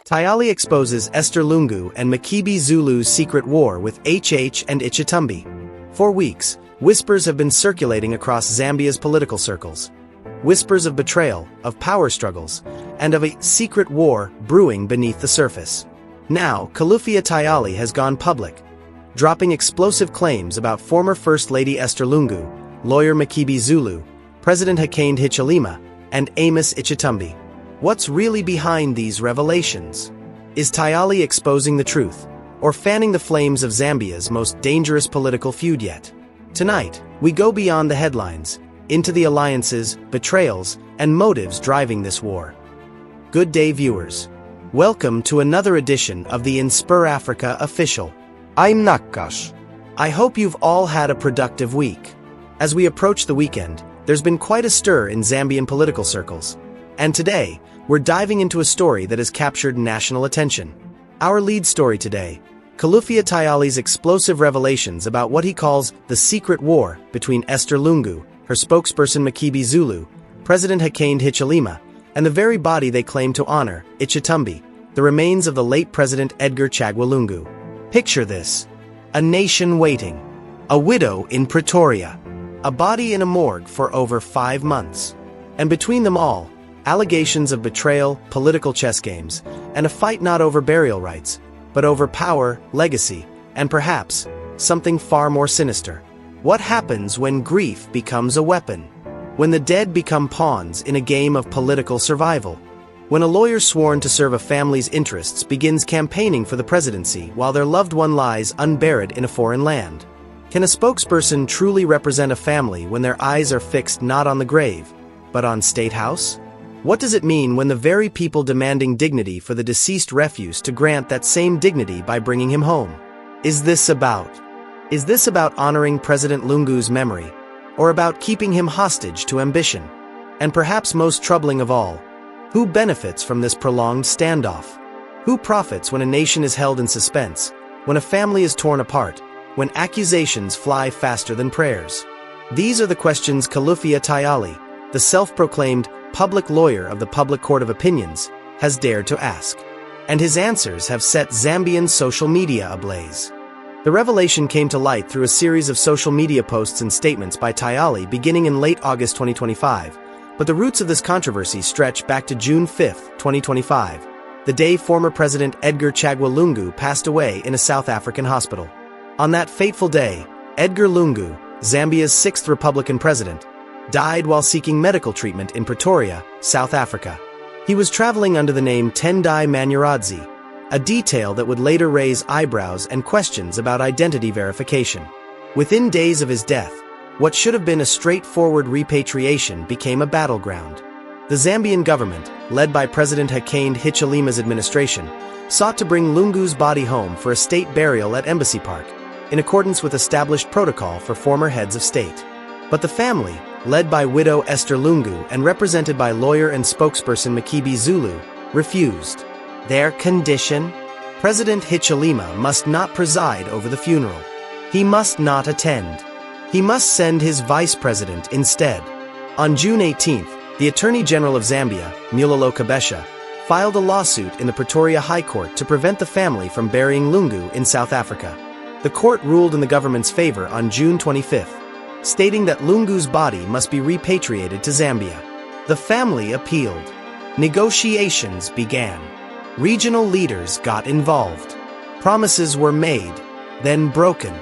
Tayali exposes Esther Lungu and Makebi Zulu's secret war with HH and Ichitumbi. For weeks, whispers have been circulating across Zambia's political circles. Whispers of betrayal, of power struggles, and of a secret war brewing beneath the surface. Now, Chilufya Tayali has gone public, dropping explosive claims about former First Lady Esther Lungu, lawyer Makebi Zulu, President Hakainde Hichilema, and Amos Ichitumbi. What's really behind these revelations? Is Tayali exposing the truth, or fanning the flames of Zambia's most dangerous political feud yet? Tonight, we go beyond the headlines, into the alliances, betrayals, and motives driving this war. Good day, viewers. Welcome to another edition of the InspirAfrica official. I'm Nakash. I hope you've all had a productive week. As we approach the weekend, there's been quite a stir in Zambian political circles. And today, we're diving into a story that has captured national attention. Our lead story today, Chilufya Tayali's explosive revelations about what he calls the secret war between Esther Lungu, her spokesperson Makebi Zulu, President Hakainde Hichilema, and the very body they claim to honor, Ichitumbi, the remains of the late President Edgar Chagwa Lungu. Picture this. A nation waiting. A widow in Pretoria. A body in a morgue for over 5 months. And between them all, allegations of betrayal, political chess games, and a fight not over burial rites, but over power, legacy, and perhaps, something far more sinister. What happens when grief becomes a weapon? When the dead become pawns in a game of political survival? When a lawyer sworn to serve a family's interests begins campaigning for the presidency while their loved one lies unburied in a foreign land? Can a spokesperson truly represent a family when their eyes are fixed not on the grave, but on State House? What does it mean when the very people demanding dignity for the deceased refuse to grant that same dignity by bringing him home? Is this about honoring President Lungu's memory, or about keeping him hostage to ambition? And perhaps most troubling of all, who benefits from this prolonged standoff? Who profits when a nation is held in suspense, when a family is torn apart, when accusations fly faster than prayers? These are the questions Chilufya Tayali, the self-proclaimed public lawyer of the Public Court of Opinions, has dared to ask. And his answers have set Zambian social media ablaze. The revelation came to light through a series of social media posts and statements by Tayali beginning in late August 2025, but the roots of this controversy stretch back to June 5, 2025, the day former President Edgar Chagwa Lungu passed away in a South African hospital. On that fateful day, Edgar Lungu, Zambia's 6th Republican president, died while seeking medical treatment in Pretoria, South Africa. He was traveling under the name Tendai Manyaradzi, a detail that would later raise eyebrows and questions about identity verification. Within days of his death, what should have been a straightforward repatriation became a battleground. The Zambian government, led by President Hakainde Hichilema's administration, sought to bring Lungu's body home for a state burial at Embassy Park, in accordance with established protocol for former heads of state. But the family, led by widow Esther Lungu and represented by lawyer and spokesperson Makebi Zulu, refused. Their condition? President Hichilema must not preside over the funeral. He must not attend. He must send his vice president instead. On June 18th, the Attorney General of Zambia, Mulalo Kabesha, filed a lawsuit in the Pretoria High Court to prevent the family from burying Lungu in South Africa. The court ruled in the government's favor on June 25th, stating that Lungu's body must be repatriated to Zambia. The family appealed. Negotiations began. Regional leaders got involved. Promises were made, then broken.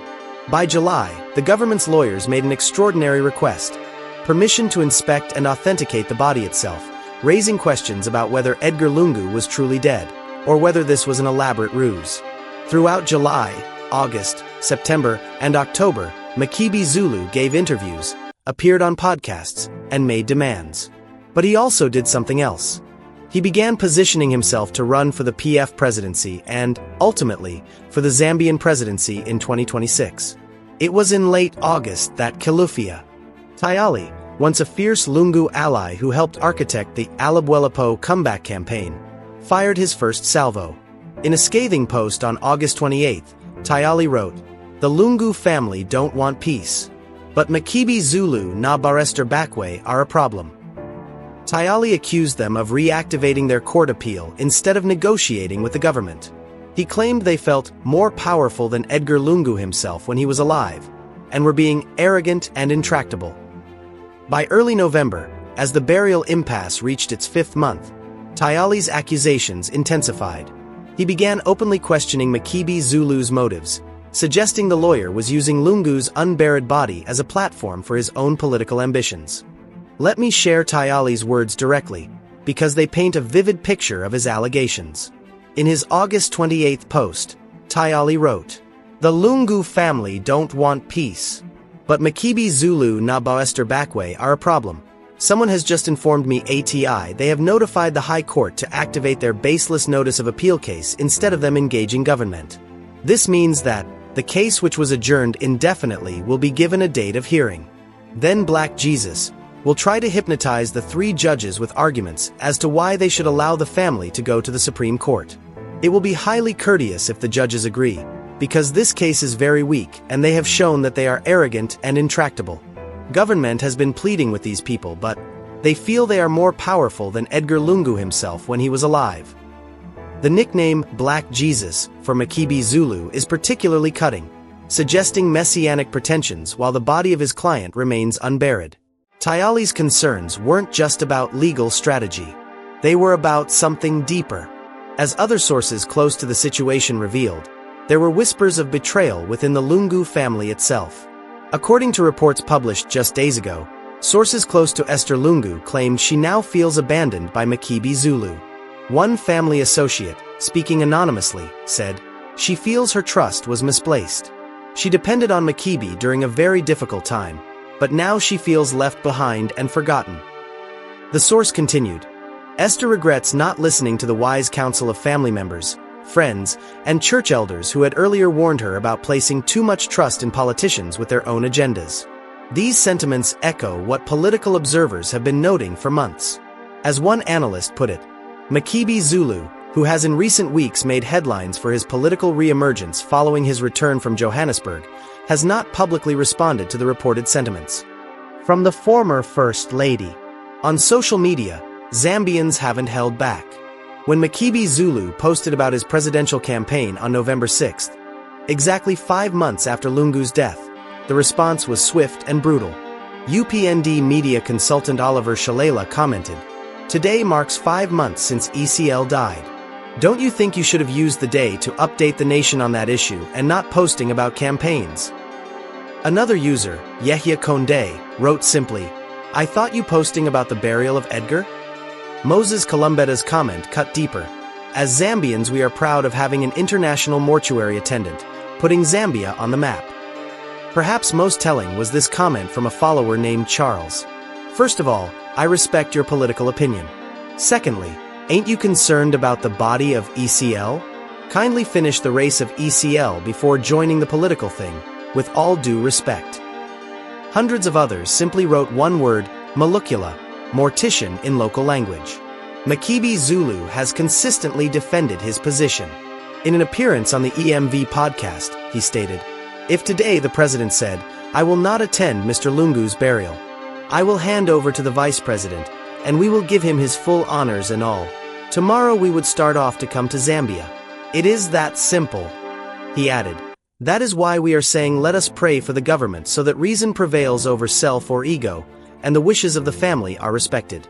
By July, the government's lawyers made an extraordinary request: permission to inspect and authenticate the body itself, raising questions about whether Edgar Lungu was truly dead, or whether this was an elaborate ruse. Throughout July, August, September, and October, Makebi Zulu gave interviews, appeared on podcasts, and made demands. But he also did something else. He began positioning himself to run for the PF presidency and, ultimately, for the Zambian presidency in 2026. It was in late August that Chilufya Tayali, once a fierce Lungu ally who helped architect the Alabwelapo comeback campaign, fired his first salvo. In a scathing post on August 28th, Tayali wrote, "The Lungu family don't want peace. But Makebi Zulu na Barester Bakwe are a problem." Tayali accused them of reactivating their court appeal instead of negotiating with the government. He claimed they felt more powerful than Edgar Lungu himself when he was alive, and were being arrogant and intractable. By early November, as the burial impasse reached its 5th month, Tayali's accusations intensified. He began openly questioning Makebi Zulu's motives, suggesting the lawyer was using Lungu's unburied body as a platform for his own political ambitions. Let me share Tayali's words directly, because they paint a vivid picture of his allegations. In his August 28th post, Tayali wrote, "The Lungu family don't want peace. But Makebi Zulu na Esther Bakwe are a problem. Someone has just informed me they have notified the High Court to activate their baseless notice of appeal case instead of them engaging government. This means that the case, which was adjourned indefinitely, will be given a date of hearing. Then Black Jesus will try to hypnotize the 3 judges with arguments as to why they should allow the family to go to the Supreme Court. It will be highly courteous if the judges agree, because this case is very weak and they have shown that they are arrogant and intractable. Government has been pleading with these people, but they feel they are more powerful than Edgar Lungu himself when he was alive." The nickname Black Jesus for Makebi Zulu is particularly cutting, suggesting messianic pretensions while the body of his client remains unburied. Tayali's concerns weren't just about legal strategy. They were about something deeper. As other sources close to the situation revealed, there were whispers of betrayal within the Lungu family itself. According to reports published just days ago, sources close to Esther Lungu claimed she now feels abandoned by Makebi Zulu. One family associate, speaking anonymously, said, "She feels her trust was misplaced. She depended on Makebi during a very difficult time, but now she feels left behind and forgotten." The source continued, "Esther regrets not listening to the wise counsel of family members, friends, and church elders who had earlier warned her about placing too much trust in politicians with their own agendas. These sentiments echo what political observers have been noting for months. As one analyst put it, Makebi Zulu, who has in recent weeks made headlines for his political re-emergence following his return from Johannesburg, has not publicly responded to the reported sentiments from the former First Lady. On social media, Zambians haven't held back. When Makebi Zulu posted about his presidential campaign on November 6th, exactly 5 months after Lungu's death, the response was swift and brutal. UPND media consultant Oliver Shalela commented, "Today marks 5 months since ECL died. Don't you think you should have used the day to update the nation on that issue and not posting about campaigns?" Another user, Yehia Konde, wrote simply, "I thought you posting about the burial of Edgar?" Moses Columbetta's comment cut deeper. "As Zambians, we are proud of having an international mortuary attendant, putting Zambia on the map." Perhaps most telling was this comment from a follower named Charles. "First of all, I respect your political opinion. Secondly, ain't you concerned about the body of ECL? Kindly finish the race of ECL before joining the political thing, with all due respect." Hundreds of others simply wrote one word, Molekula, mortician in local language. Makebi Zulu has consistently defended his position. In an appearance on the EMV podcast, he stated, "If today the president said, 'I will not attend Mr. Lungu's burial. I will hand over to the vice president, and we will give him his full honors and all. Tomorrow we would start off to come to Zambia. It is that simple." He added, "That is why we are saying let us pray for the government so that reason prevails over self or ego, and the wishes of the family are respected."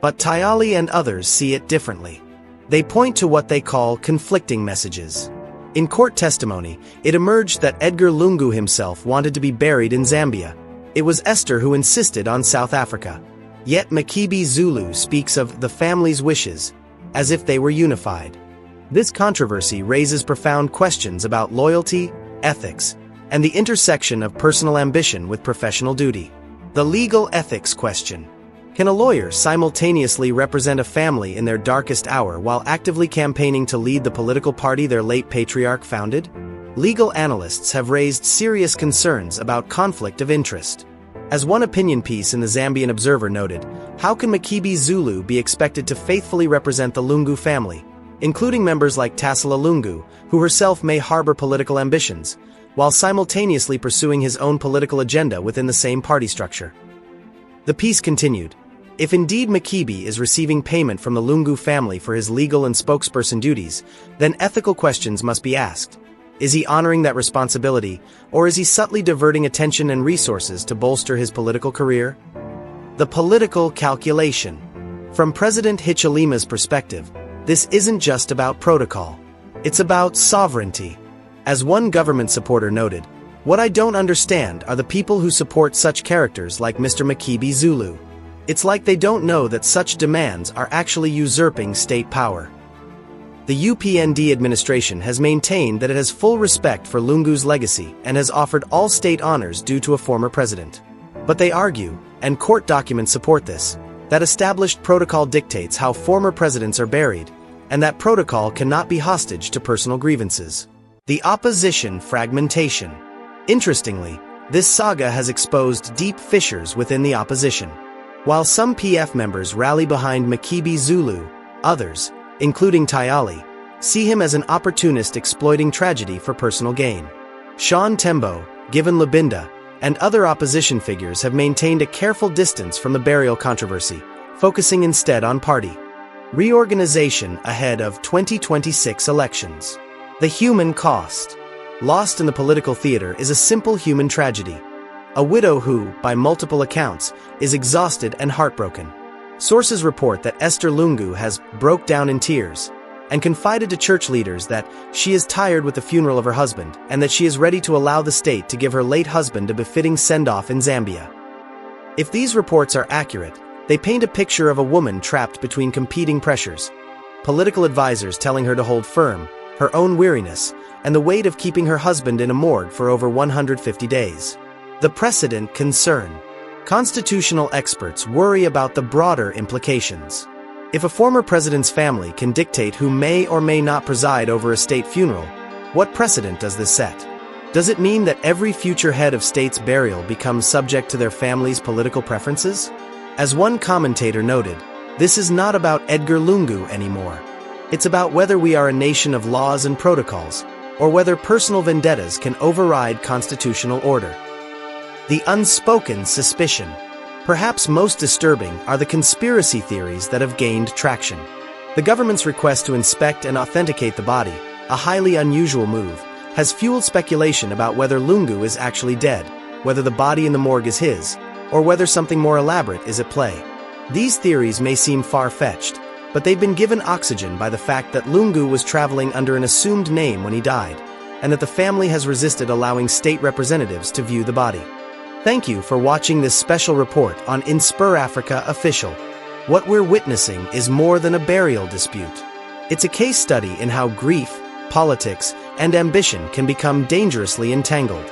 But Tayali and others see it differently. They point to what they call conflicting messages. In court testimony, it emerged that Edgar Lungu himself wanted to be buried in Zambia. It was Esther who insisted on South Africa. Yet Makebi Zulu speaks of the family's wishes, as if they were unified. This controversy raises profound questions about loyalty, ethics, and the intersection of personal ambition with professional duty. The legal ethics question. Can a lawyer simultaneously represent a family in their darkest hour while actively campaigning to lead the political party their late patriarch founded? Legal analysts have raised serious concerns about conflict of interest. As one opinion piece in the Zambian Observer noted, how can Makebi Zulu be expected to faithfully represent the Lungu family, including members like Tasila Lungu, who herself may harbor political ambitions, while simultaneously pursuing his own political agenda within the same party structure? The piece continued, If indeed Makebi is receiving payment from the Lungu family for his legal and spokesperson duties, then ethical questions must be asked. Is he honoring that responsibility, or is he subtly diverting attention and resources to bolster his political career? The political calculation. From President Hichilema's perspective, this isn't just about protocol. It's about sovereignty. As one government supporter noted, "What I don't understand are the people who support such characters like Mr. Makebi Zulu. It's like they don't know that such demands are actually usurping state power." The UPND administration has maintained that it has full respect for Lungu's legacy and has offered all state honors due to a former president. But they argue, and court documents support this, that established protocol dictates how former presidents are buried, and that protocol cannot be hostage to personal grievances. The opposition fragmentation. Interestingly, this saga has exposed deep fissures within the opposition. While some PF members rally behind Makebi Zulu, others, including Tayali, see him as an opportunist exploiting tragedy for personal gain. Sean Tembo, Given Labinda, and other opposition figures have maintained a careful distance from the burial controversy, focusing instead on party reorganization ahead of 2026 elections. The human cost. Lost in the political theater is a simple human tragedy. A widow who, by multiple accounts, is exhausted and heartbroken. Sources report that Esther Lungu has broke down in tears and confided to church leaders that she is tired with the funeral of her husband and that she is ready to allow the state to give her late husband a befitting send-off in Zambia. If these reports are accurate, they paint a picture of a woman trapped between competing pressures: political advisors telling her to hold firm, her own weariness, and the weight of keeping her husband in a morgue for over 150 days. The precedent concern. Constitutional experts worry about the broader implications. If a former president's family can dictate who may or may not preside over a state funeral, what precedent does this set? Does it mean that every future head of state's burial becomes subject to their family's political preferences? As one commentator noted, this is not about Edgar Lungu anymore. It's about whether we are a nation of laws and protocols, or whether personal vendettas can override constitutional order. The unspoken suspicion. Perhaps most disturbing are the conspiracy theories that have gained traction. The government's request to inspect and authenticate the body, a highly unusual move, has fueled speculation about whether Lungu is actually dead, whether the body in the morgue is his, or whether something more elaborate is at play. These theories may seem far-fetched, but they've been given oxygen by the fact that Lungu was traveling under an assumed name when he died, and that the family has resisted allowing state representatives to view the body. Thank you for watching this special report on InspirAfrica Official. What we're witnessing is more than a burial dispute. It's a case study in how grief, politics, and ambition can become dangerously entangled.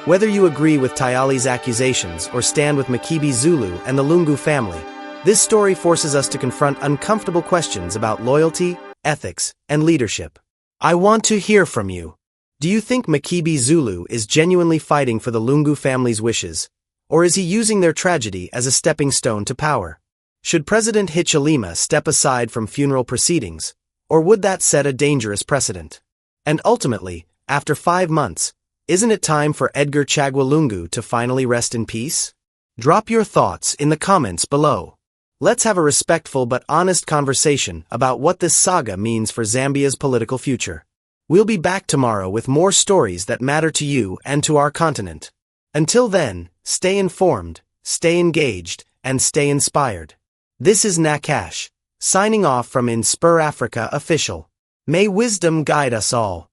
Whether you agree with Tayali's accusations or stand with Makebi Zulu and the Lungu family, this story forces us to confront uncomfortable questions about loyalty, ethics, and leadership. I want to hear from you. Do you think Makebi Zulu is genuinely fighting for the Lungu family's wishes, or is he using their tragedy as a stepping stone to power? Should President Hichilema step aside from funeral proceedings, or would that set a dangerous precedent? And ultimately, after 5 months, isn't it time for Edgar Chagwa Lungu to finally rest in peace? Drop your thoughts in the comments below. Let's have a respectful but honest conversation about what this saga means for Zambia's political future. We'll be back tomorrow with more stories that matter to you and to our continent. Until then, stay informed, stay engaged, and stay inspired. This is Nakash, signing off from InspirAfrica Official. May wisdom guide us all.